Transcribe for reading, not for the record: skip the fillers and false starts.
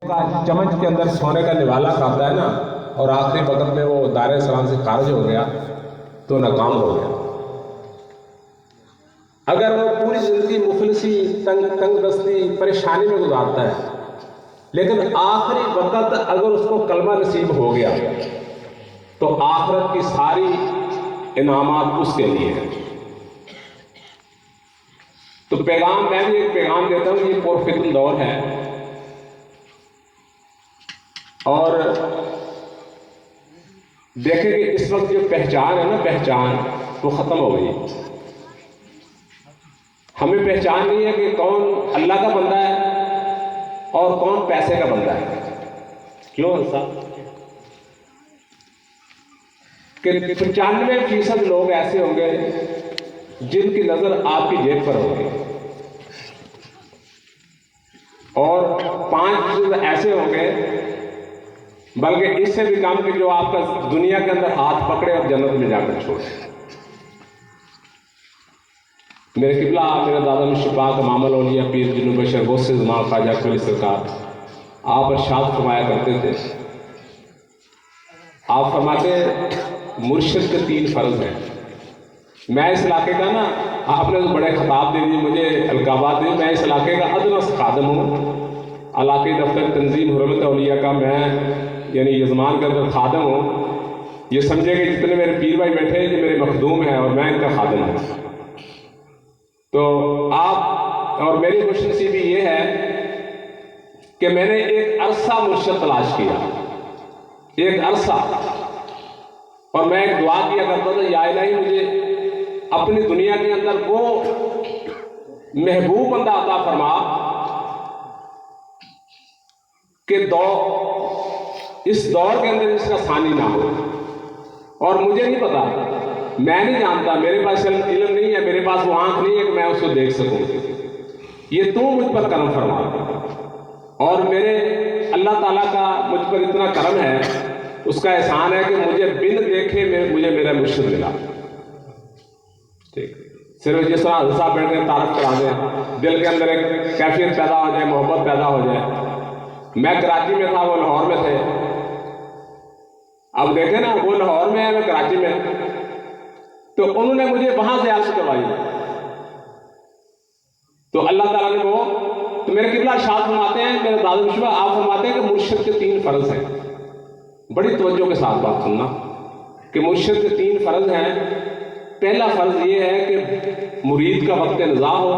चम्मच के अंदर सोने का निवाला खाता है ना, और आखिरी वक्त में वो दायरे सलाम से खारिज हो गया तो नाकाम हो गया। अगर वो पूरी जिंदगी मुफलिसी, तंग दस्ती, परेशानी में गुजारता है, लेकिन आखिरी वक्त अगर उसको कलमा नसीब हो गया तो आखिरत की सारी इनामात उसके लिए है। तो पैगाम, मैं भी एक पैगाम देता हूँ, ये पुरफितन दौर है और देखें कि इस वक्त जो पहचान है ना, पहचान वो खत्म हो गई। हमें पहचान नहीं है कि कौन अल्लाह का बंदा है और कौन पैसे का बंदा है। क्यों साहब? कि 95% लोग ऐसे होंगे जिनकी नजर आपकी जेब पर होगी और 5% ऐसे होंगे, बल्कि इससे भी कम, कि जो आपका दुनिया के अंदर हाथ पकड़े और जन्नत में जाकर छोड़े। मेरे किबला, मेरे दादा मुश्ताक मामल औलिया पीर जुनूब बशर गौसे ज़मान ख्वाजा अकबर सरकार, आप इरशाद फरमाया करते थे, आप फरमाते मुर्शिद के 3 फर्ज हैं। मैं इस इलाके का ना, आपने तो बड़े खिताब दे दिए, मुझे अलकाबात दिए, मैं इस इलाके का अदनस खादम हूँ। इलाके दफ्तर तंजीम हुर्रमत औलिया का मैं यानी यजमान के अंदर खादम हूँ। ये समझे कि जितने मेरे पीर भाई बैठे हैं ये मेरे मखदूम हैं और मैं इनका खादम हूँ। तो आप और मेरी खुशनसीबी ये है कि मैंने एक अरसा मुर्शिद तलाश किया, एक अरसा, और मैं एक दुआ किया करता था, या इलाही मुझे अपनी दुनिया के अंदर वो महबूब बंदा अता फरमा कि इस दौर के अंदर इसका सानी ना हो। और मुझे नहीं पता, मैं नहीं जानता, मेरे पास इल्म नहीं है, मेरे पास वो आंख नहीं है कि मैं उसको देख सकूं। ये तू मुझ पर करम फरमा, और मेरे अल्लाह ताला का मुझ पर इतना करम है, उसका एहसान है कि मुझे बिन देखे मुझे मेरा मुर्शिद मिला। ठीक, सिर्फ जिस तरह हल्सा बैठ के तारीफ करा दें, दिल के अंदर एक कैफियत पैदा हो जाए, मोहब्बत पैदा हो जाए। मैं कराची में था, वो लाहौर में थे। अब देखें ना, वो लाहौर में है, मैं कराची में, तो उन्होंने मुझे वहां से आशीष करवाई। तो अल्लाह ताला ने वो, तो मेरे किबला शाद फरमाते हैं, मेरे दादा मुश्ताक आप फरमाते हैं कि मुर्शिद के 3 फर्ज हैं। बड़ी तवज्जो के साथ बात सुनना कि मुर्शिद के 3 फर्ज हैं। पहला फर्ज ये है कि मुरीद का वक्त निज़ा हो,